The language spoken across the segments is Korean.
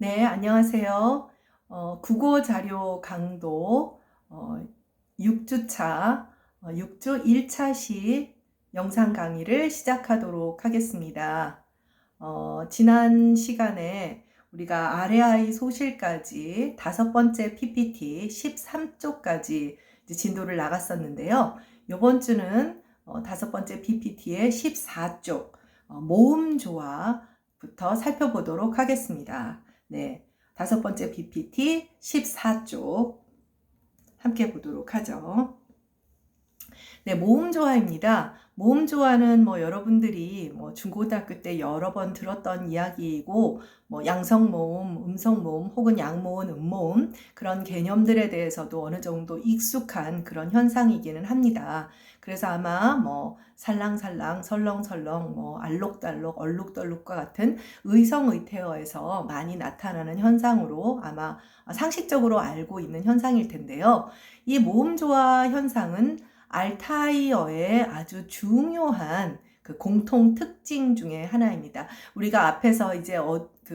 네, 안녕하세요. 국어 자료 강도 6주차, 6주 1차 시 영상 강의를 시작하도록 하겠습니다. 지난 시간에 우리가 아래아이 소실까지 5번째 PPT 13쪽까지 진도를 나갔었는데요. 이번 주는 5번째 PPT의 14쪽 모음 조화부터 살펴보도록 하겠습니다. 네, 5번째 PPT 14쪽 함께 보도록 하죠. 네, 모음조화입니다. 모음조화는 여러분들이 중고등학교 때 여러 번 들었던 이야기이고 양성모음, 음성모음 혹은 양모음, 음모음 그런 개념들에 대해서도 어느 정도 익숙한 그런 현상이기는 합니다. 그래서 아마 살랑살랑, 설렁설렁, 알록달록, 얼룩덜룩과 같은 의성의태어에서 많이 나타나는 현상으로 아마 상식적으로 알고 있는 현상일 텐데요. 이 모음조화 현상은 알타이어의 아주 중요한 그 공통 특징 중에 하나입니다. 우리가 앞에서 이제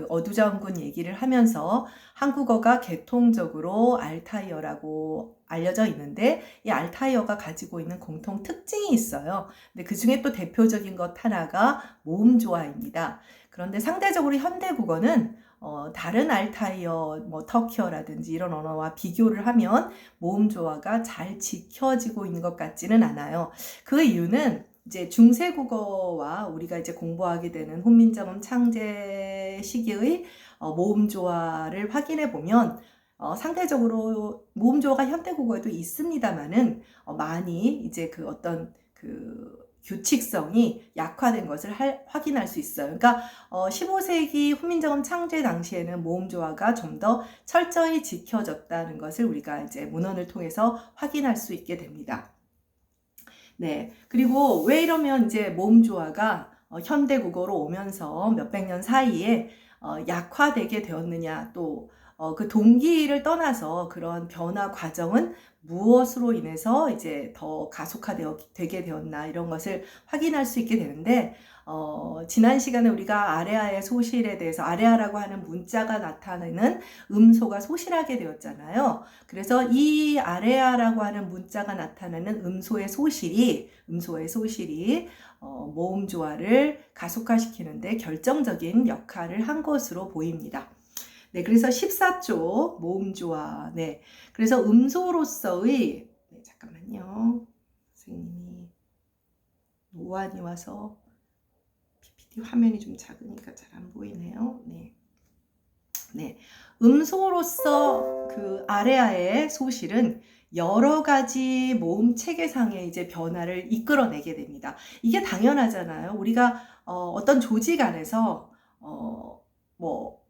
어두정군 얘기를 하면서 한국어가 계통적으로 알타이어라고 알려져 있는데 이 알타이어가 가지고 있는 공통 특징이 있어요. 근데 그 중에 또 대표적인 것 하나가 모음조화입니다. 그런데 상대적으로 현대국어는 다른 알타이어, 터키어라든지 이런 언어와 비교를 하면 모음 조화가 잘 지켜지고 있는 것 같지는 않아요. 그 이유는 이제 중세국어와 우리가 이제 공부하게 되는 훈민정음 창제 시기의 모음 조화를 확인해 보면 상대적으로 모음 조화가 현대국어에도 있습니다만은 많이 이제 그 어떤 그 규칙성이 약화된 것을 확인할 수 있어요. 그러니까 15세기 훈민정음 창제 당시에는 모음 조화가 좀 더 철저히 지켜졌다는 것을 우리가 이제 문헌을 통해서 확인할 수 있게 됩니다. 네, 그리고 왜 이러면 이제 모음 조화가 현대 국어로 오면서 몇백 년 사이에 약화되게 되었느냐, 또 그 동기를 떠나서 그런 변화 과정은 무엇으로 인해서 이제 더 가속화되게 되었나 이런 것을 확인할 수 있게 되는데 지난 시간에 우리가 아레아의 소실에 대해서 아레아라고 하는 문자가 나타내는 음소가 소실하게 되었잖아요. 그래서 이 아레아라고 하는 문자가 나타내는 음소의 소실이 모음 조화를 가속화시키는데 결정적인 역할을 한 것으로 보입니다. 네, 그래서 14쪽 모음 조화. 네, 그래서 음소로서의 잠깐만요. 선생님이 노안이 와서 PPT 화면이 좀 작으니까 잘 안 보이네요. 네. 음소로서 그 아레아의 소실은 여러 가지 모음 체계상의 이제 변화를 이끌어내게 됩니다. 이게 당연하잖아요. 우리가 어떤 조직 안에서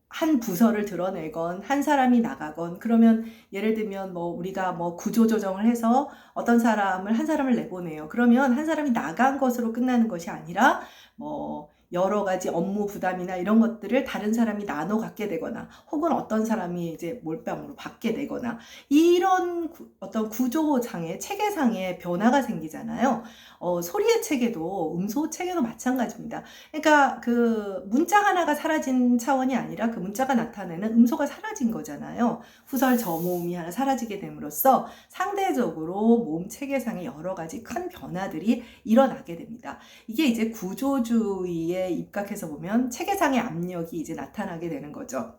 한 부서를 드러내건 한 사람이 나가건 그러면 예를 들면 우리가 구조 조정을 해서 어떤 한 사람을 내보내요. 그러면 한 사람이 나간 것으로 끝나는 것이 아니라 여러 가지 업무 부담이나 이런 것들을 다른 사람이 나눠 갖게 되거나 혹은 어떤 사람이 이제 몰빵으로 받게 되거나 이런 어떤 구조상의 체계상의 변화가 생기잖아요. 소리의 체계도 음소 체계도 마찬가지입니다. 그러니까 그 문자 하나가 사라진 차원이 아니라 그 문자가 나타내는 음소가 사라진 거잖아요. 후설 저모음이 하나 사라지게 됨으로써 상대적으로 모음 체계상의 여러 가지 큰 변화들이 일어나게 됩니다. 이게 이제 구조주의에 입각해서 보면 체계상의 압력이 이제 나타나게 되는 거죠.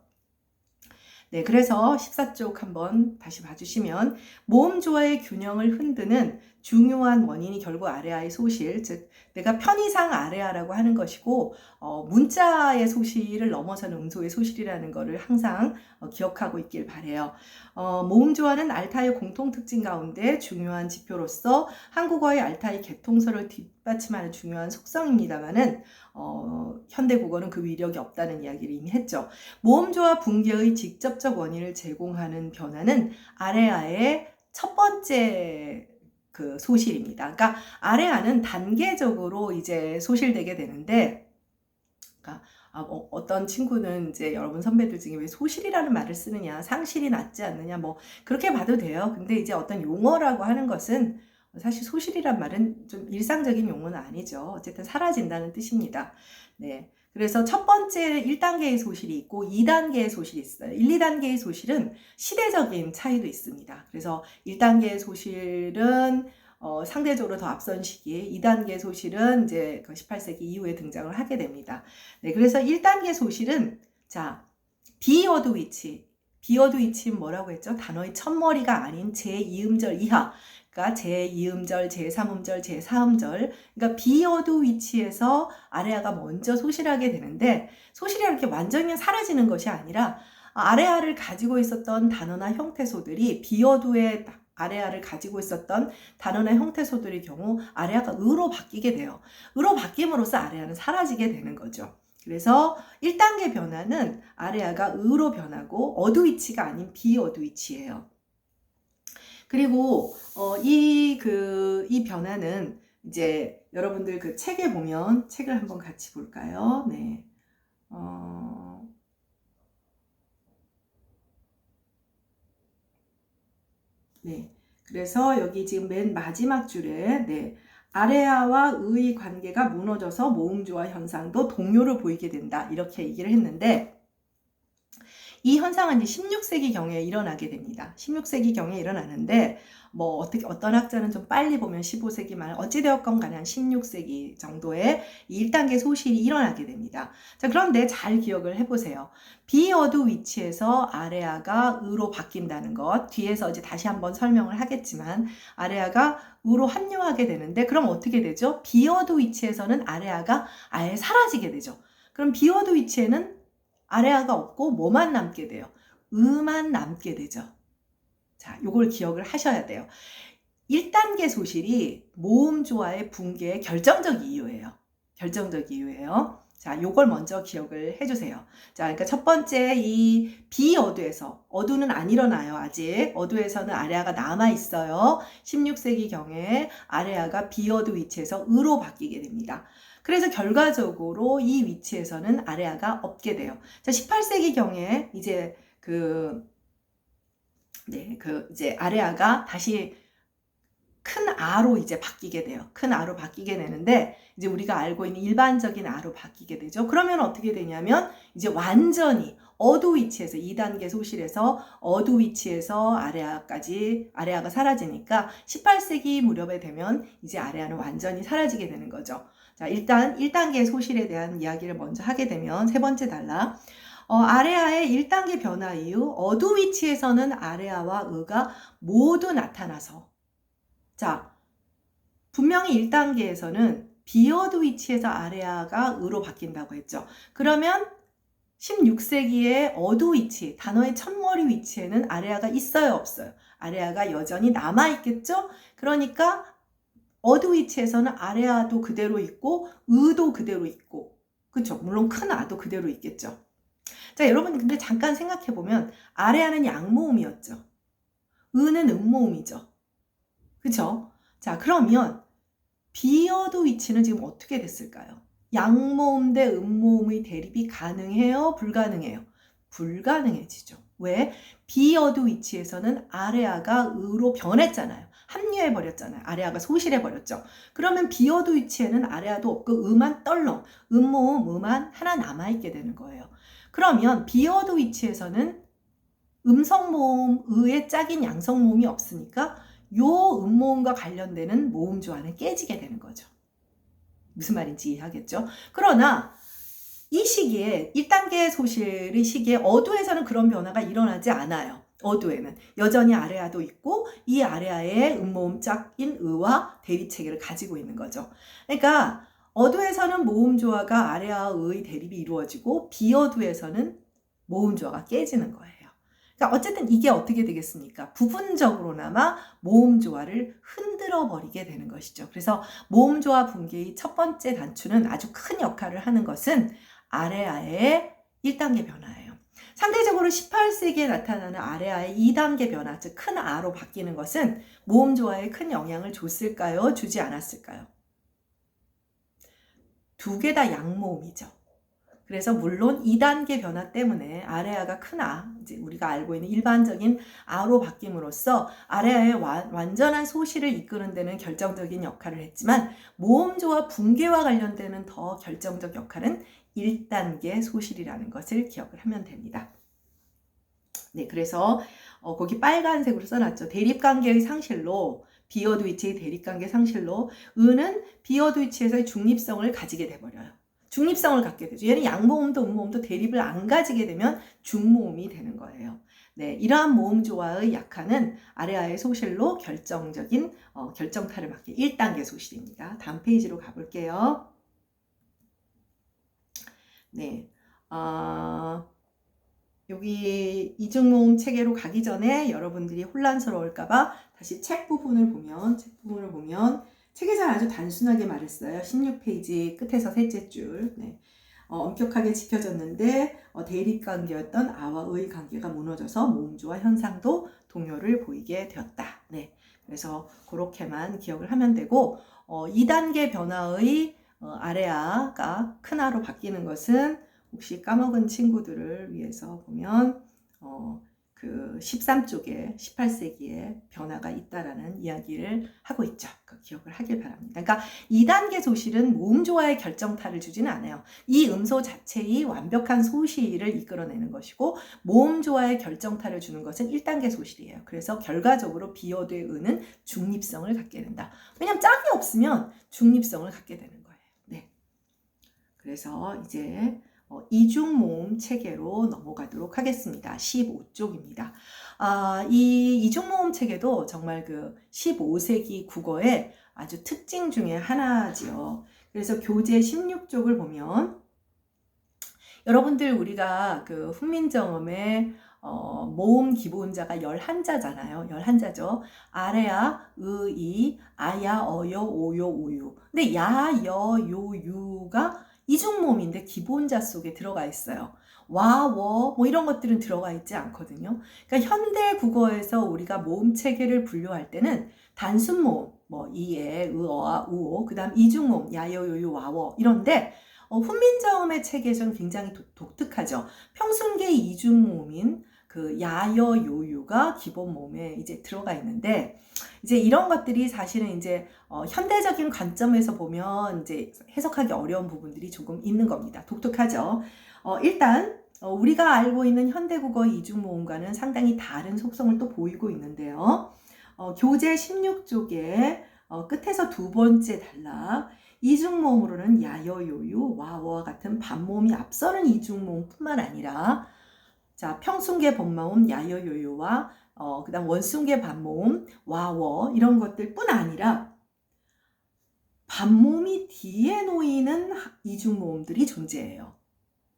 네, 그래서 14쪽 한번 다시 봐주시면 모음 조화의 균형을 흔드는 중요한 원인이 결국 아레아의 소실, 즉 내가 편의상 아레아라고 하는 것이고 문자의 소실을 넘어서는 음소의 소실이라는 것을 항상 기억하고 있길 바래요. 모음 조화는 알타이의 공통 특징 가운데 중요한 지표로서 한국어의 알타이 개통설을 뒷받침하는 중요한 속성입니다만은 현대 국어는 그 위력이 없다는 이야기를 이미 했죠. 모음조화 붕괴의 직접적 원인을 제공하는 변화는 아레아의 첫 번째 그 소실입니다. 그러니까 아레아는 단계적으로 이제 소실되게 되는데, 그러니까 어떤 친구는 이제 여러분 선배들 중에 왜 소실이라는 말을 쓰느냐, 상실이 낫지 않느냐, 그렇게 봐도 돼요. 근데 이제 어떤 용어라고 하는 것은 사실 소실이란 말은 좀 일상적인 용어는 아니죠. 어쨌든 사라진다는 뜻입니다. 네. 그래서 첫 번째 1단계의 소실이 있고 2단계의 소실이 있어요. 1, 2단계의 소실은 시대적인 차이도 있습니다. 그래서 1단계의 소실은 상대적으로 더 앞선 시기에 2단계 소실은 이제 그 18세기 이후에 등장을 하게 됩니다. 네, 그래서 1단계 소실은 자, 비어두 위치. 비어두 위치는 뭐라고 했죠? 단어의 첫머리가 아닌 제2음절 이하. 그러니까 제2음절, 제3음절, 제4음절. 그러니까 비어두 위치에서 아레아가 먼저 소실하게 되는데 소실이 이렇게 완전히 사라지는 것이 아니라 아레아를 가지고 있었던 단어나 형태소들이 비어두의 아레아를 가지고 있었던 단어나 형태소들의 경우 아레아가 의로 바뀌게 돼요. 의로 바뀜으로써 아레아는 사라지게 되는 거죠. 그래서 1단계 변화는 아레아가 의로 변하고 어두위치가 아닌 비어두위치예요. 그리고 이 변화는 이제 여러분들 그 책에 보면 책을 한번 같이 볼까요? 네. 네. 그래서 여기 지금 맨 마지막 줄에 네. 아레아와 의의 관계가 무너져서 모음조화 현상도 동요를 보이게 된다. 이렇게 얘기를 했는데 이 현상은 이제 16세기 경에 일어나게 됩니다. 16세기 경에 일어나는데 뭐 어떤 학자는 좀 빨리 보면 15세기 말 어찌되었건 간에 한 16세기 정도에 이 1단계 소실이 일어나게 됩니다. 자, 그런데 잘 기억을 해보세요. 비어두 위치에서 아레아가 의로 바뀐다는 것 뒤에서 이제 다시 한번 설명을 하겠지만 아레아가 의로 합류하게 되는데 그럼 어떻게 되죠? 비어두 위치에서는 아레아가 아예 사라지게 되죠. 그럼 비어두 위치에는 아레아가 없고 뭐만 남게 돼요? 의만 남게 되죠. 자, 요걸 기억을 하셔야 돼요. 1단계 소실이 모음조화의 붕괴의 결정적 이유예요. 결정적 이유예요. 자, 요걸 먼저 기억을 해주세요. 자, 그러니까 첫 번째 이 비어두에서 어두는 안 일어나요. 아직 어두에서는 아레아가 남아 있어요. 16세기 경에 아레아가 비어두 위치에서 의로 바뀌게 됩니다. 그래서 결과적으로 이 위치에서는 아레아가 없게 돼요. 자, 18세기 경에 이제 이제 아레아가 다시 큰 아로 이제 바뀌게 돼요. 큰 아로 바뀌게 되는데 이제 우리가 알고 있는 일반적인 아로 바뀌게 되죠. 그러면 어떻게 되냐면 이제 완전히 어두 위치에서 2단계 소실에서 어두 위치에서 아레아가 사라지니까 18세기 무렵에 되면 이제 아레아는 완전히 사라지게 되는 거죠. 자, 일단 1단계 소실에 대한 이야기를 먼저 하게 되면 세 번째 단락. 아레아의 1단계 변화 이후 어두 위치에서는 아레아와 의가 모두 나타나서 자, 분명히 1단계에서는 비어두 위치에서 아레아가 의로 바뀐다고 했죠. 그러면 16세기의 어두 위치, 단어의 첫머리 위치에는 아레아가 있어요, 없어요? 아레아가 여전히 남아있겠죠? 그러니까 어두 위치에서는 아레아도 그대로 있고 의도 그대로 있고 그렇죠? 물론 큰 아도 그대로 있겠죠. 자, 여러분 근데 잠깐 생각해보면 아레아는 양모음이었죠. 의는 음모음이죠. 그렇죠? 자, 그러면 비어두 위치는 지금 어떻게 됐을까요? 양모음 대 음모음의 대립이 가능해요? 불가능해요? 불가능해지죠. 왜? 비어두 위치에서는 아레아가 의로 변했잖아요. 합류해버렸잖아요. 아레아가 소실해버렸죠. 그러면 비어두 위치에는 아레아도 없고 의만 떨렁, 음모음, 의만 하나 남아있게 되는 거예요. 그러면 비어두 위치에서는 음성모음, 의의 짝인 양성모음이 없으니까 요 음모음과 관련되는 모음조화는 깨지게 되는 거죠. 무슨 말인지 이해하겠죠? 그러나 이 시기에 1단계 소실의 시기에 어두에서는 그런 변화가 일어나지 않아요. 어두에는 여전히 아레아도 있고 이 아레아의 음모음 짝인 의와 대립체계를 가지고 있는 거죠. 그러니까 어두에서는 모음조화가 아레아와 의의 대립이 이루어지고 비어두에서는 모음조화가 깨지는 거예요. 그러니까 어쨌든 이게 어떻게 되겠습니까? 부분적으로나마 모음조화를 흔들어 버리게 되는 것이죠. 그래서 모음조화 붕괴의 첫 번째 단추는 아주 큰 역할을 하는 것은 아레아의 1단계 변화예요. 상대적으로 18세기에 나타나는 아레아의 2단계 변화, 즉 큰 아로 바뀌는 것은 모음조화에 큰 영향을 줬을까요? 주지 않았을까요? 두 개 다 양모음이죠. 그래서 물론 2단계 변화 때문에 아레아가 큰 아, 이제 우리가 알고 있는 일반적인 아로 바뀜으로써 아레아의 완전한 소실을 이끄는 데는 결정적인 역할을 했지만 모음조화 붕괴와 관련되는 더 결정적 역할은 1단계 소실이라는 것을 기억을 하면 됩니다. 네, 그래서 거기 빨간색으로 써놨죠. 대립관계의 상실로, 비어드 위치의 대립관계 상실로 은은 비어드 위치에서의 중립성을 가지게 돼버려요. 중립성을 갖게 되죠. 얘는 양모음도 음모음도 대립을 안 가지게 되면 중모음이 되는 거예요. 네, 이러한 모음조화의 약화는 아래아의 소실로 결정적인 결정타를 맞게 1단계 소실입니다. 다음 페이지로 가볼게요. 네, 여기 이중모음 체계로 가기 전에 여러분들이 혼란스러울까봐 다시 책 부분을 보면 체계상 아주 단순하게 말했어요. 16페이지 끝에서 셋째 줄. 네. 엄격하게 지켜졌는데 대립관계였던 아와 의 관계가 무너져서 모음조화 현상도 동요를 보이게 되었다. 네. 그래서 그렇게만 기억을 하면 되고 2단계 변화의 아래아가 큰 아로 바뀌는 것은 혹시 까먹은 친구들을 위해서 보면 그 13쪽에 18세기에 변화가 있다라는 이야기를 하고 있죠. 그 기억을 하길 바랍니다. 그러니까 2단계 소실은 모음조화의 결정타를 주지는 않아요. 이 음소 자체의 완벽한 소실을 이끌어내는 것이고 모음조화의 결정타를 주는 것은 1단계 소실이에요. 그래서 결과적으로 비어드의 은은 중립성을 갖게 된다. 왜냐하면 짝이 없으면 중립성을 갖게 되는 거예요. 네. 그래서 이제 이중모음 체계로 넘어가도록 하겠습니다. 15쪽입니다. 이 이중모음 체계도 정말 그 15세기 국어의 아주 특징 중에 하나지요. 그래서 교재 16쪽을 보면 여러분들 우리가 그 훈민정음의 모음 기본자가 11자잖아요. 11자죠. 아래야, 의, 아야, 어요, 오요, 우유. 근데 야, 여, 요, 유가 이중모음인데 기본자 속에 들어가 있어요. 와, 워, 뭐 이런 것들은 들어가 있지 않거든요. 그러니까 현대 국어에서 우리가 모음 체계를 분류할 때는 단순 모음, 뭐 이에, 의어와 우오, 그 다음 이중모음, 야여, 요요, 와워 이런데 훈민정음의 체계에서는 굉장히 독특하죠. 평순계 이중모음인 그 야여, 요유가 기본 모음에 이제 들어가 있는데 이제 이런 것들이 사실은 이제 현대적인 관점에서 보면 이제 해석하기 어려운 부분들이 조금 있는 겁니다. 독특하죠. 일단 우리가 알고 있는 현대국어의 이중모음과는 상당히 다른 속성을 또 보이고 있는데요. 교재 16쪽에 끝에서 두 번째 단락 이중모음으로는 야여, 요유, 와워와 같은 반모음이 앞서는 이중모음뿐만 아니라 자 평순계 본모음 야여, 요유와 그 다음 원순계 반모음 와워 이런 것들뿐 아니라 반모음이 뒤에 놓이는 이중모음들이 존재해요.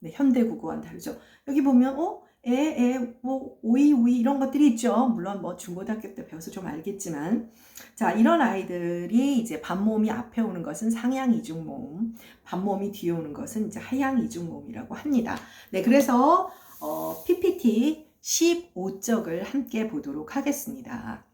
네, 현대국어와는 다르죠. 여기 보면 뭐 오이, 우이 이런 것들이 있죠. 물론 뭐 중고등학교 때 배워서 좀 알겠지만 자 이런 아이들이 이제 반모음이 앞에 오는 것은 상향 이중모음, 반모음이 뒤에 오는 것은 이제 하향 이중모음이라고 합니다. 네, 그래서 PPT 15쪽을 함께 보도록 하겠습니다.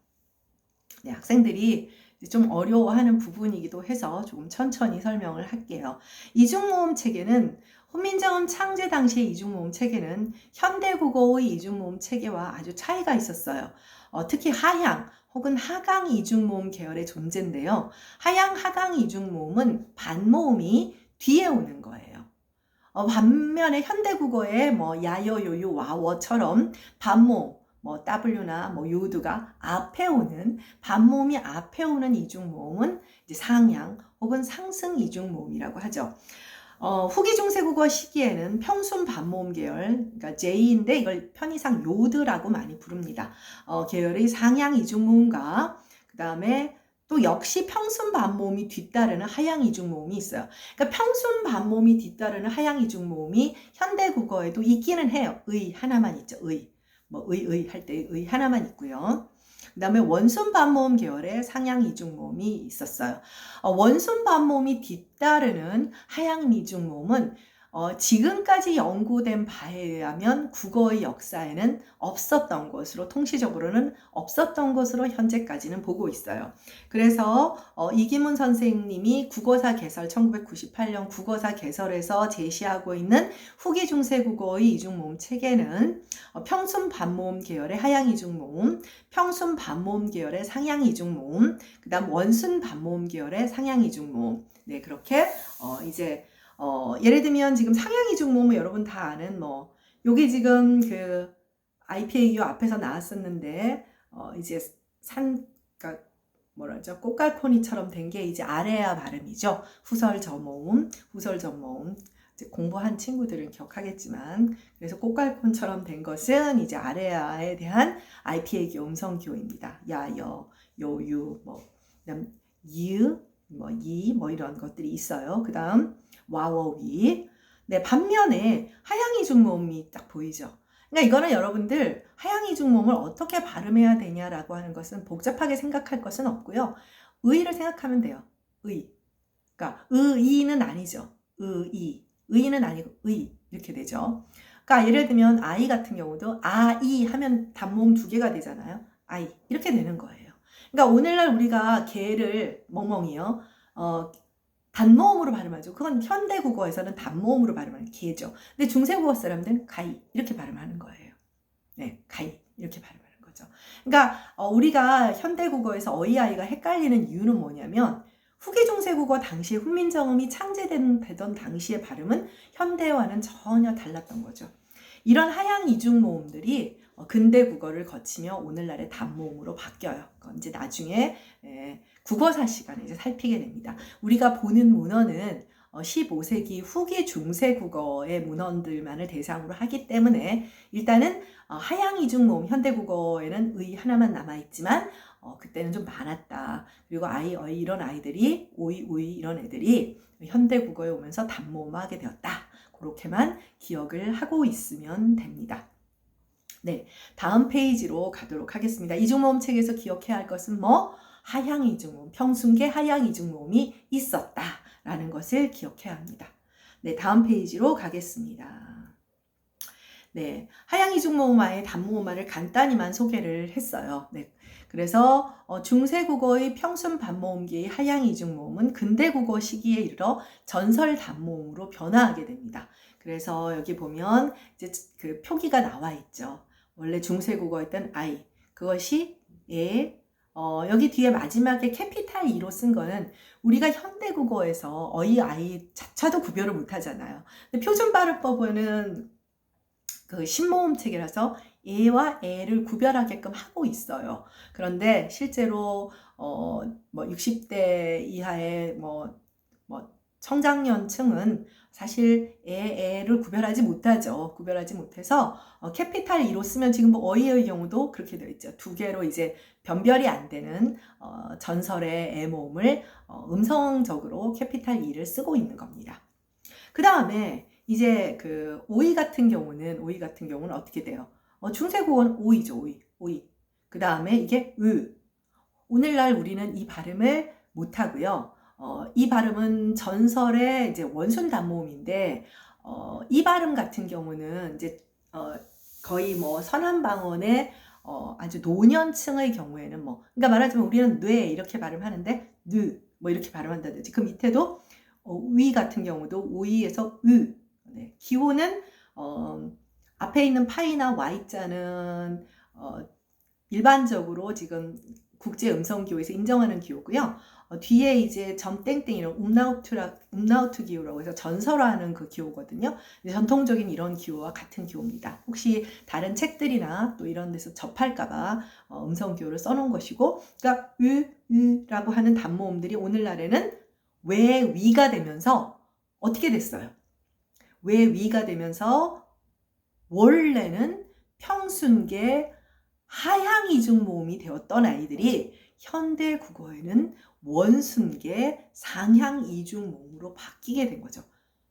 네, 학생들이 좀 어려워하는 부분이기도 해서 조금 천천히 설명을 할게요. 이중모음 체계는 훈민정음 창제 당시의 이중모음 체계는 현대국어의 이중모음 체계와 아주 차이가 있었어요. 특히 하향 혹은 하강 이중모음 계열의 존재인데요. 하향, 하강 이중모음은 반모음이 뒤에 오는 거예요. 반면에 현대국어의 뭐 야여, 요요, 와워처럼 반모음 뭐 W나 뭐 요드가 앞에 오는 반모음이 앞에 오는 이중모음은 이제 상향 혹은 상승 이중모음이라고 하죠. 후기 중세국어 시기에는 평순 반모음 계열, 그러니까 J인데 이걸 편의상 요드라고 많이 부릅니다. 계열의 상향 이중모음과 그 다음에 또 역시 평순 반모음이 뒤따르는 하향 이중모음이 있어요. 그러니까 평순 반모음이 뒤따르는 하향 이중모음이 현대국어에도 있기는 해요. 의 하나만 있죠. 뭐 할 때 의 하나만 있고요. 그 다음에 원순 반모음 계열의 상향 이중모음이 있었어요. 원순 반모음이 뒤따르는 하향 이중모음은 지금까지 연구된 바에 의하면 국어의 역사에는 없었던 것으로 통시적으로는 없었던 것으로 현재까지는 보고 있어요. 그래서 이기문 선생님이 국어사 개설 1998년 국어사 개설에서 제시하고 있는 후기 중세 국어의 이중모음 체계는 평순 반모음 계열의 하향 이중모음, 평순 반모음 계열의 상향 이중모음, 그다음 원순 반모음 계열의 상향 이중모음. 네, 그렇게 이제 예를 들면 지금 상향이중모음은 여러분 다 아는 요게 지금 그 IPAU 앞에서 나왔었는데, 이제 그러니까 뭐라죠? 꽃갈콘이처럼 된 게 이제 아레아 발음이죠. 후설저모음. 이제 공부한 친구들은 기억하겠지만, 그래서 꽃갈콘처럼 된 것은 이제 아레아에 대한 IPA 음성 기호입니다. 야, 여, 요, 유, 그다음 유, 이, 이런 것들이 있어요. 그 다음 와워위. 네, 반면에 하향이중모음이 딱 보이죠. 그러니까 이거는 여러분들 하향이중모음을 어떻게 발음해야 되냐라고 하는 것은 복잡하게 생각할 것은 없고요. 의를 생각하면 돼요. 의. 그러니까 의는 아니죠. 의는 아니고 의 이렇게 되죠. 그러니까 예를 들면 아이 같은 경우도 아이 하면 단모음 2개가 되잖아요. 아이 이렇게 되는 거예요. 그러니까 오늘날 우리가 개를 멍멍이요. 단모음으로 발음하죠. 그건 현대국어에서는 단모음으로 발음하는 개죠. 근데 중세국어 사람들은 가이 이렇게 발음하는 거예요. 네, 가이 이렇게 발음하는 거죠. 그러니까 우리가 현대국어에서 어이아이가 헷갈리는 이유는 뭐냐면 후기 중세국어 당시에 훈민정음이 창제되던 당시의 발음은 현대와는 전혀 달랐던 거죠. 이런 하향 이중 모음들이 근대 국어를 거치며 오늘날의 단모음으로 바뀌어요. 그건 이제 나중에 국어사 시간에 이제 살피게 됩니다. 우리가 보는 문헌은 15세기 후기 중세 국어의 문헌들만을 대상으로 하기 때문에 일단은 하향 이중 모음 현대 국어에는 의 하나만 남아 있지만 그때는 좀 많았다. 그리고 아이, 어이 이런 아이들이 오이, 우이 이런 애들이 현대 국어에 오면서 단모음하게 되었다. 그렇게만 기억을 하고 있으면 됩니다. 네, 다음 페이지로 가도록 하겠습니다. 이중모음 책에서 기억해야 할 것은 하향 이중모음, 평순계 하향 이중모음이 있었다라는 것을 기억해야 합니다. 네, 다음 페이지로 가겠습니다. 네, 하향 이중모음화의 단모음화를 간단히만 소개를 했어요. 네, 그래서 중세국어의 평순 반모음기의 하향 이중모음은 근대국어 시기에 이르러 전설 단모음으로 변화하게 됩니다. 그래서 여기 보면 이제 그 표기가 나와 있죠. 원래 중세국어였던 I, 그것이 여기 뒤에 마지막에 캐피탈 E로 쓴 거는 우리가 현대국어에서 어이, 아이 자체도 구별을 못 하잖아요. 근데 표준발음법은 그 신모음 책이라서 예와 애를 구별하게끔 하고 있어요. 그런데 실제로 60대 이하의 청장년층은 사실 애를 구별하지 못하죠. 구별하지 못해서 캐피탈 E로 쓰면 지금 어이의 경우도 그렇게 되어 있죠. 2개로 이제 변별이 안 되는 전설의 애 모음을 음성적으로 캐피탈 E를 쓰고 있는 겁니다. 그 다음에 이제 그 오이 같은 경우는 어떻게 돼요? 중세국어는 오이죠, 오이. 그 다음에 이게 오늘날 우리는 이 발음을 못 하고요. 이 발음은 전설의 이제 원순 단모음인데, 이 발음 같은 경우는 이제 거의 선한방언의 아주 노년층의 경우에는 그러니까 말하자면 우리는 뇌 이렇게 발음하는데 이렇게 발음한다든지 그 밑에도 위 같은 경우도 오이에서 네, 기호는 앞에 있는 파이나 Y자는 일반적으로 지금 국제 음성 기호에서 인정하는 기호고요. 뒤에 이제 점 땡땡 이런 음나우트 기호라고 해서 전설화하는 그 기호거든요. 전통적인 이런 기호와 같은 기호입니다. 혹시 다른 책들이나 또 이런 데서 접할까봐 음성 기호를 써놓은 것이고, 그러니까 라고 하는 단모음들이 오늘날에는 왜 위가 되면서 어떻게 됐어요? 왜 위가 되면서 원래는 평순계 하향 이중 모음이 되었던 아이들이 현대 국어에는 원순계 상향 이중 모음으로 바뀌게 된 거죠.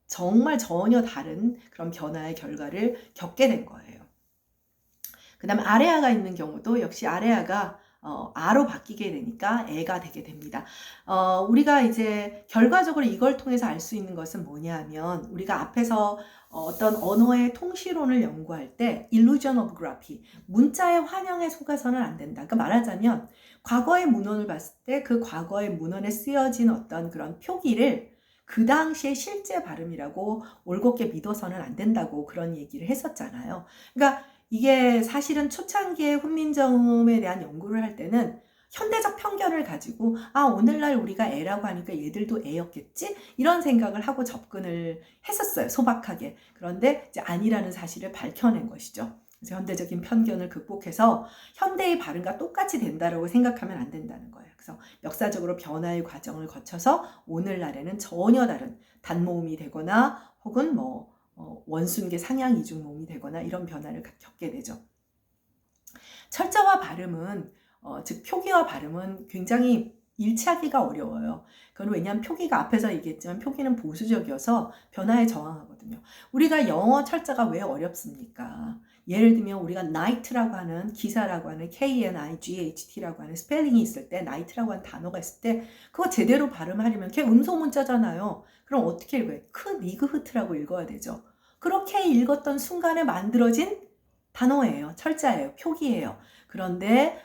정말 전혀 다른 그런 변화의 결과를 겪게 된 거예요. 그 다음에 아레아가 있는 경우도 역시 아레아가 아로 바뀌게 되니까 애가 되게 됩니다. 우리가 이제 결과적으로 이걸 통해서 알 수 있는 것은 뭐냐 하면 우리가 앞에서 어떤 언어의 통시론을 연구할 때 illusion of graphy, 문자의 환영에 속아서는 안 된다. 그러니까 말하자면 과거의 문헌을 봤을 때 그 과거의 문헌에 쓰여진 어떤 그런 표기를 그 당시의 실제 발음이라고 올곧게 믿어서는 안 된다고 그런 얘기를 했었잖아요. 그러니까 이게 사실은 초창기의 훈민정음에 대한 연구를 할 때는 현대적 편견을 가지고 오늘날 우리가 애라고 하니까 얘들도 애였겠지? 이런 생각을 하고 접근을 했었어요. 소박하게. 그런데 이제 아니라는 사실을 밝혀낸 것이죠. 그래서 현대적인 편견을 극복해서 현대의 발음과 똑같이 된다라고 생각하면 안 된다는 거예요. 그래서 역사적으로 변화의 과정을 거쳐서 오늘날에는 전혀 다른 단모음이 되거나 혹은 원순계 상향 이중모음이 되거나 이런 변화를 겪게 되죠. 철자와 발음은 즉 표기와 발음은 굉장히 일치하기가 어려워요. 그건 왜냐하면 표기가 앞에서 얘기했지만 표기는 보수적이어서 변화에 저항하거든요. 우리가 영어 철자가 왜 어렵습니까? 예를 들면 우리가 night라고 하는 기사라고 하는 KNIGHT라고 하는 스펠링이 있을 때 night라고 하는 단어가 있을 때 그거 제대로 발음하려면 그게 음소 문자잖아요. 그럼 어떻게 읽어요? 니그흐트라고 읽어야 되죠. 그렇게 읽었던 순간에 만들어진 단어예요. 철자예요. 표기예요. 그런데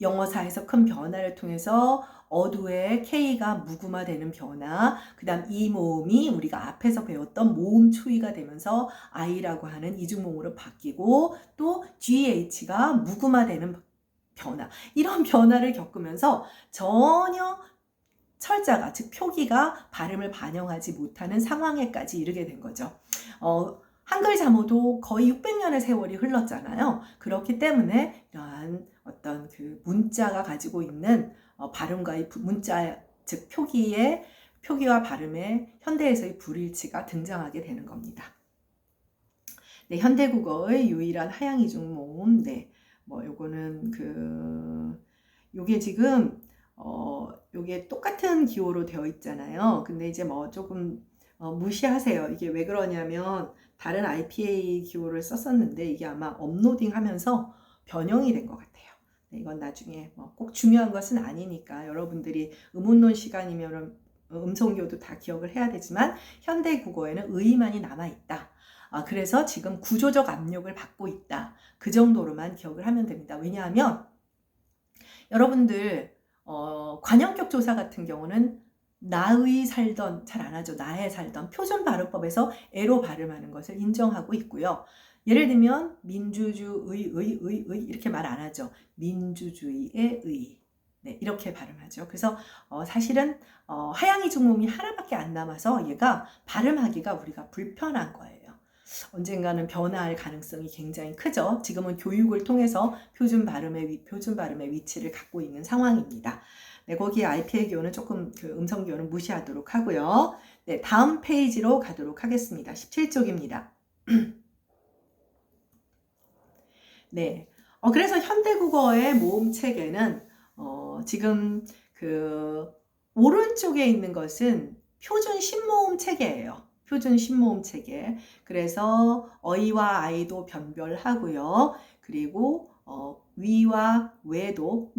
영어사에서 큰 변화를 통해서 어두의 K가 무구마되는 변화, 그 다음 이 모음이 우리가 앞에서 배웠던 모음 초이가 되면서 I라고 하는 이중모음으로 바뀌고 또 GH가 무구마되는 변화, 이런 변화를 겪으면서 전혀 철자가, 즉 표기가 발음을 반영하지 못하는 상황에까지 이르게 된 거죠. 한글 자모도 거의 600년의 세월이 흘렀잖아요. 그렇기 때문에 이러한 어떤 그 문자가 가지고 있는 발음과의 문자, 즉 표기와 발음의 현대에서의 불일치가 등장하게 되는 겁니다. 네, 현대국어의 유일한 하향 이중모음. 네, 요거는 요게 지금 요게 똑같은 기호로 되어 있잖아요. 근데 이제 조금 무시하세요. 이게 왜 그러냐면 다른 IPA 기호를 썼었는데 이게 아마 업로딩 하면서 변형이 된 것 같아요. 네, 이건 나중에 꼭 중요한 것은 아니니까 여러분들이 의문론 시간이면 음성교도 다 기억을 해야 되지만 현대 국어에는 의의만이 남아있다. 그래서 지금 구조적 압력을 받고 있다. 그 정도로만 기억을 하면 됩니다. 왜냐하면 여러분들 관형격 조사 같은 경우는 나의 살던, 잘 안 하죠. 나의 살던 표준 발음법에서 애로 발음하는 것을 인정하고 있고요. 예를 들면 민주주의 이렇게 말 안 하죠. 민주주의의 의. 네, 이렇게 발음하죠. 그래서 사실은 하향 이중모음이 하나밖에 안 남아서 얘가 발음하기가 우리가 불편한 거예요. 언젠가는 변화할 가능성이 굉장히 크죠. 지금은 교육을 통해서 표준 발음의 위치를 갖고 있는 상황입니다. 네, 거기에 IPA 기호는 조금 음성 기호는 무시하도록 하고요. 네, 다음 페이지로 가도록 하겠습니다. 17쪽입니다. 네, 그래서 현대국어의 모음 체계는 지금 오른쪽에 있는 것은 표준 신모음 체계예요. 표준 신모음 체계. 그래서 어이와 아이도 변별하고요. 그리고 위와 외도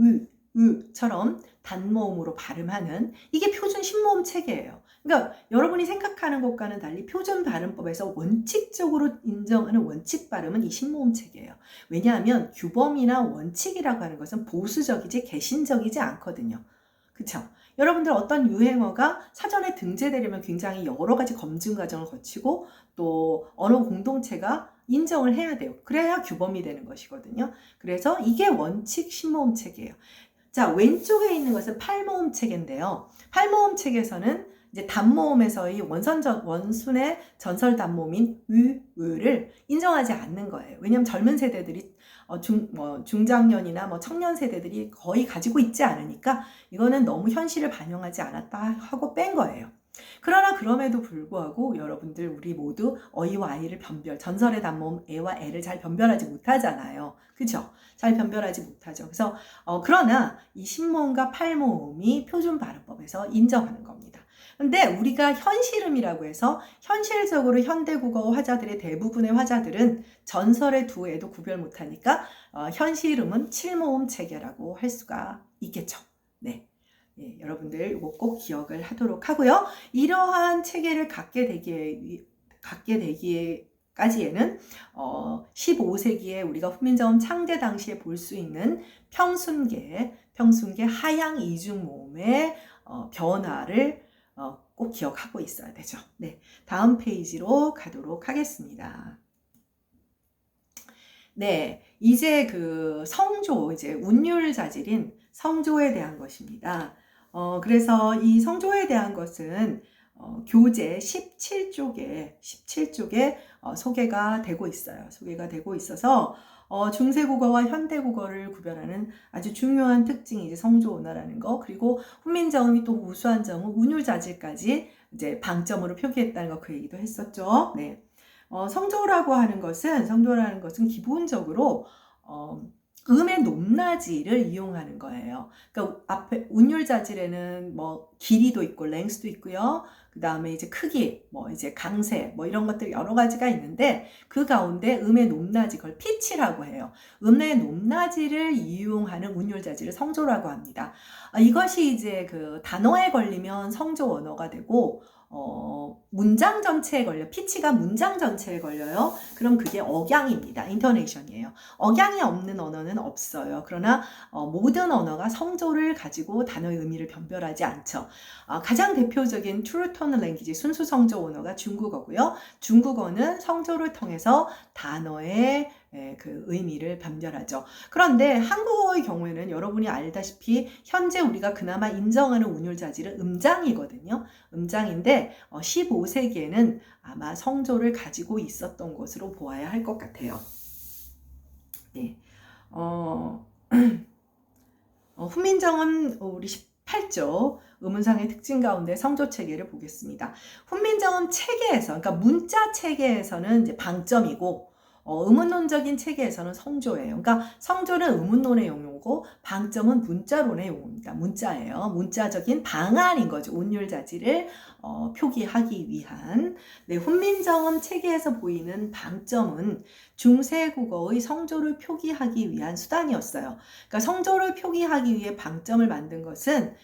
으처럼 단모음으로 발음하는 이게 표준 신모음 체계예요. 그러니까 여러분이 생각하는 것과는 달리 표준 발음법에서 원칙적으로 인정하는 원칙 발음은 이 신모음 체계예요. 왜냐하면 규범이나 원칙이라고 하는 것은 보수적이지 개신적이지 않거든요. 그쵸? 여러분들 어떤 유행어가 사전에 등재되려면 굉장히 여러 가지 검증 과정을 거치고 또 언어 공동체가 인정을 해야 돼요. 그래야 규범이 되는 것이거든요. 그래서 이게 원칙 신모음 체계예요. 자, 왼쪽에 있는 것은 팔모음 체계인데요. 팔모음 체계에서는 이제 단모음에서의 원순의 전설 단모음인 으를 인정하지 않는 거예요. 왜냐하면 젊은 세대들이 중장년이나 청년 세대들이 거의 가지고 있지 않으니까 이거는 너무 현실을 반영하지 않았다 하고 뺀 거예요. 그러나 그럼에도 불구하고 여러분들 우리 모두 어이와 아이를 전설의 단모음 애와 애를 잘 변별하지 못하잖아요. 그죠? 잘 변별하지 못하죠. 그래서 그러나 이 신모음과 팔모음이 표준 발음법에서 인정하는 겁니다. 근데 우리가 현실음이라고 해서 현실적으로 현대국어 화자들의 대부분의 화자들은 전설의 두 애도 구별 못하니까 현실음은 칠모음 체계라고 할 수가 있겠죠. 네. 예, 여러분들 이거 꼭 기억을 하도록 하고요. 이러한 체계를 갖게 되기까지에는 15세기에 우리가 훈민정음 창제 당시에 볼 수 있는 평순계 하향 이중모음의 변화를 꼭 기억하고 있어야 되죠. 네, 다음 페이지로 가도록 하겠습니다. 네, 이제 그 성조, 이제 운율 자질인 성조에 대한 것입니다. 그래서 이 성조에 대한 것은 교재 17쪽에 소개가 되고 있어요. 소개가 되고 있어서 중세국어와 현대국어를 구별하는 아주 중요한 특징이 이제 성조 언어라는 거, 그리고 훈민정음이 또 우수한 점은 운율 자질까지 이제 방점으로 표기했다는 거, 그 얘기도 했었죠. 네. 성조라는 것은 기본적으로 음의 높낮이를 이용하는 거예요. 그러니까 앞에 운율 자질에는 뭐 길이도 있고 랭스도 있고요. 그 다음에 이제 크기, 뭐 이제 강세, 뭐 이런 것들이 여러 가지가 있는데, 그 가운데 음의 높낮이, 그걸 피치라고 해요. 음의 높낮이를 이용하는 운율 자질을 성조라고 합니다. 이것이 이제 그 단어에 걸리면 성조 언어가 되고, 문장 전체에 걸려, 피치가 문장 전체에 걸려요. 그럼 그게 억양입니다. 인토네이션이에요. 억양이 없는 언어는 없어요. 그러나 모든 언어가 성조를 가지고 단어의 의미를 변별하지 않죠. 가장 대표적인 True Tone Language, 순수 성조 언어가 중국어고요. 중국어는 성조를 통해서 단어의 그 의미를 변별하죠. 그런데 한국어의 경우에는 여러분이 알다시피 현재 우리가 그나마 인정하는 운율 자질은 음장이거든요. 음장인데 15세기에는 아마 성조를 가지고 있었던 것으로 보아야 할 것 같아요. 네. 훈민정음 우리 18조 음운상의 특징 가운데 성조 체계를 보겠습니다. 훈민정음 체계에서, 그러니까 문자 체계에서는 이제 방점이고, 음운론적인 체계에서는 성조예요. 그러니까 성조는 음운론의 용어고 방점은 문자론의 용어입니다. 문자예요. 문자적인 방안인 거죠. 운율 자질을 표기하기 위한. 네, 훈민정음 체계에서 보이는 방점은 중세국어의 성조를 표기하기 위한 수단이었어요. 그러니까 성조를 표기하기 위해 방점을 만든 것은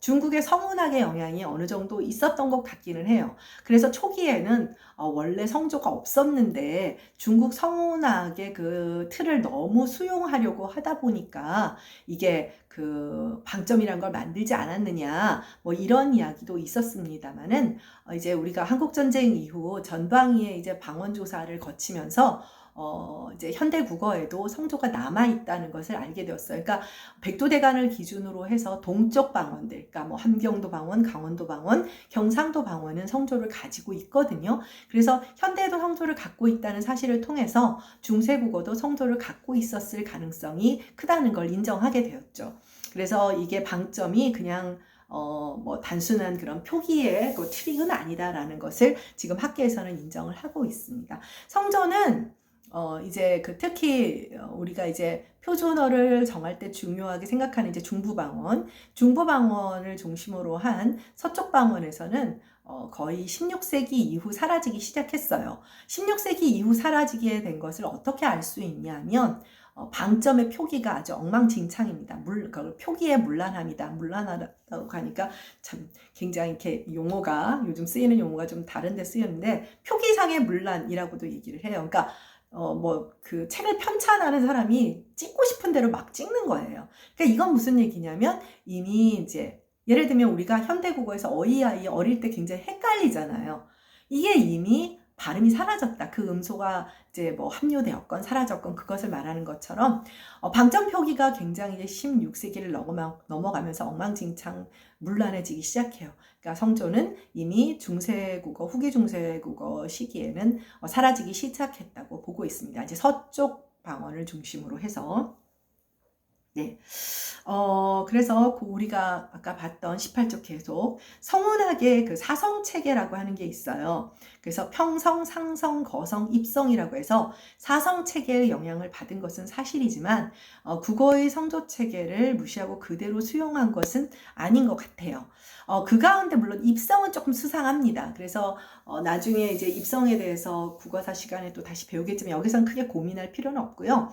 중국의 성운학의 영향이 어느 정도 있었던 것 같기는 해요. 그래서 초기에는 원래 성조가 없었는데 중국 성운학의 그 틀을 너무 수용하려고 하다 보니까 이게 그 방점이란 걸 만들지 않았느냐, 뭐 이런 이야기도 있었습니다만은 이제 우리가 한국전쟁 이후 전방위의 이제 방언조사를 거치면서 이제 현대 국어에도 성조가 남아 있다는 것을 알게 되었어요. 그러니까 백도대간을 기준으로 해서 동쪽 방언들, 그러니까 뭐 함경도 방언, 강원도 방언, 경상도 방언은 성조를 가지고 있거든요. 그래서 현대에도 성조를 갖고 있다는 사실을 통해서 중세 국어도 성조를 갖고 있었을 가능성이 크다는 걸 인정하게 되었죠. 그래서 이게 방점이 그냥 뭐 단순한 그런 표기의 그 트릭은 아니다라는 것을 지금 학계에서는 인정을 하고 있습니다. 성조는 이제 그 특히 우리가 이제 표준어를 정할 때 중요하게 생각하는 이제 중부방언을 중심으로 한 서쪽 방언에서는 거의 16세기 이후 사라지기 시작했어요. 16세기 이후 사라지게 된 것을 어떻게 알 수 있냐면 방점의 표기가 아주 엉망진창입니다. 표기의 문란함이다. 문란하다고 하니까 참 굉장히 이렇게 용어가, 요즘 쓰이는 용어가 좀 다른데 쓰였는데, 표기상의 문란이라고도 얘기를 해요. 그러니까 뭐 그 책을 편찬하는 사람이 찍고 싶은 대로 막 찍는 거예요. 그러니까 이건 무슨 얘기냐면, 이미 이제 예를 들면 우리가 현대국어에서 어이아이 어릴 때 굉장히 헷갈리잖아요. 이게 이미 발음이 사라졌다. 그 음소가 이제 뭐 함유되었건 사라졌건 그것을 말하는 것처럼 방점 표기가 굉장히 16세기를 넘어가면서 엉망진창 문란해지기 시작해요. 그러니까 성조는 이미 중세국어, 후기 중세국어 시기에는 사라지기 시작했다고 보고 있습니다. 이제 서쪽 방언을 중심으로 해서. 네. 그래서 우리가 아까 봤던 18쪽 계속 성운학의 그 사성체계라고 하는 게 있어요. 그래서 평성, 상성, 거성, 입성이라고 해서 사성체계의 영향을 받은 것은 사실이지만 국어의 성조체계를 무시하고 그대로 수용한 것은 아닌 것 같아요. 그 가운데 물론 입성은 조금 수상합니다. 그래서 나중에 이제 입성에 대해서 국어사 시간에 또 다시 배우겠지만 여기서는 크게 고민할 필요는 없고요.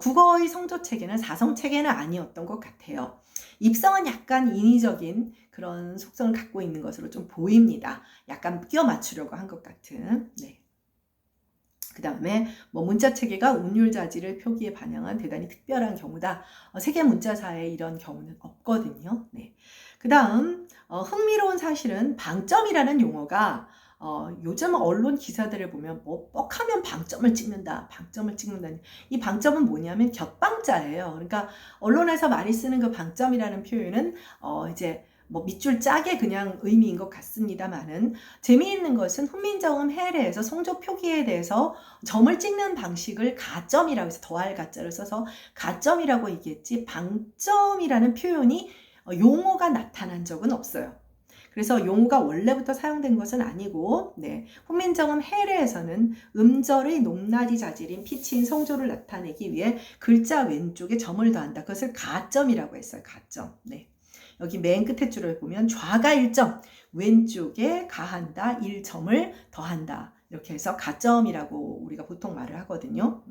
국어의 성조체계는 사성체계는 아니었던 것 같아요. 입성은 약간 인위적인 그런 속성을 갖고 있는 것으로 좀 보입니다. 약간 끼워 맞추려고 한 것 같은. 네. 그 다음에 뭐 문자체계가 운율 자질을 표기에 반영한 대단히 특별한 경우다. 세계 문자사에 이런 경우는 없거든요. 네. 그 다음 흥미로운 사실은 방점이라는 용어가 요즘 언론 기사들을 보면 뭐 뻑하면 방점을 찍는다, 방점을 찍는다. 이 방점은 뭐냐면 격방자예요. 그러니까 언론에서 많이 쓰는 그 방점이라는 표현은 이제 뭐 밑줄 짜게 그냥 의미인 것 같습니다만은, 재미있는 것은 훈민정음 해례에서 성조 표기에 대해서 점을 찍는 방식을 가점이라고 해서 더할 가짜를 써서 가점이라고 얘기했지, 방점이라는 표현이 용어가 나타난 적은 없어요. 그래서 용어가 원래부터 사용된 것은 아니고, 훈민정음 해례에서는 음절의 높낮이 자질인 피치인 성조를 나타내기 위해 글자 왼쪽에 점을 더한다. 그것을 가점이라고 했어요. 가점. 여기 맨 끝에 줄을 보면 좌가 1점, 왼쪽에 가한다, 1점을 더한다. 이렇게 해서 가점이라고 우리가 보통 말을 하거든요.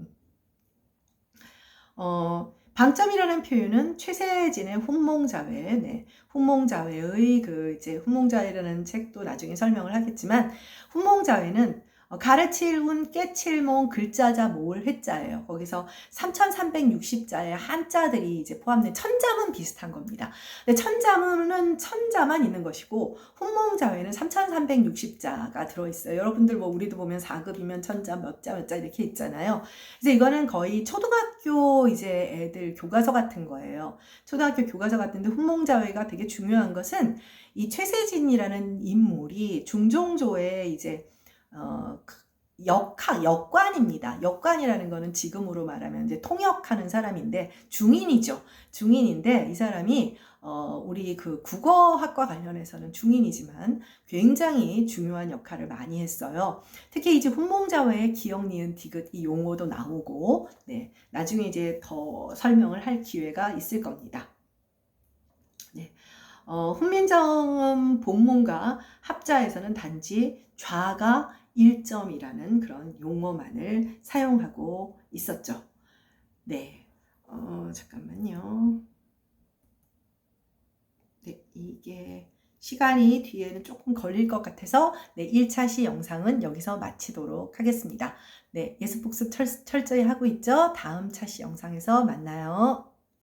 방점이라는 표현은 최세진의 훈몽자회, 훈몽자회의 이제 훈몽자회라는 책도 나중에 설명을 하겠지만, 훈몽자회는 가르칠훈 깨칠몽 글자자 모을 회자예요. 거기서 3360자의 한자들이 이제 포함된 천자문 비슷한 겁니다. 근데 천자문은 천자만 있는 것이고, 훈몽자회는 3360자가 들어있어요. 여러분들 뭐 우리도 보면 4급이면 천자 몇 자 이렇게 있잖아요. 그래서 이거는 거의 초등학교 이제 애들 교과서 같은 거예요. 초등학교 교과서 같은데, 훈몽자회가 되게 중요한 것은 이 최세진이라는 인물이 중종조의 이제 역관입니다. 역관이라는 거는 지금으로 말하면 이제 통역하는 사람인데, 중인이죠. 중인인데, 이 사람이 우리 그 국어학과 관련해서는 중인이지만 굉장히 중요한 역할을 많이 했어요. 특히 이제 훈몽자회의 기역, 니은, 디귿 이 용어도 나오고, 나중에 이제 더 설명을 할 기회가 있을 겁니다. 훈민정음 본문과 합자에서는 단지 좌가 1점이라는 그런 용어만을 사용하고 있었죠. 잠깐만요. 이게 시간이 뒤에는 조금 걸릴 것 같아서 1차 시 영상은 여기서 마치도록 하겠습니다. 예습복습 철저히 하고 있죠? 다음 차 시 영상에서 만나요.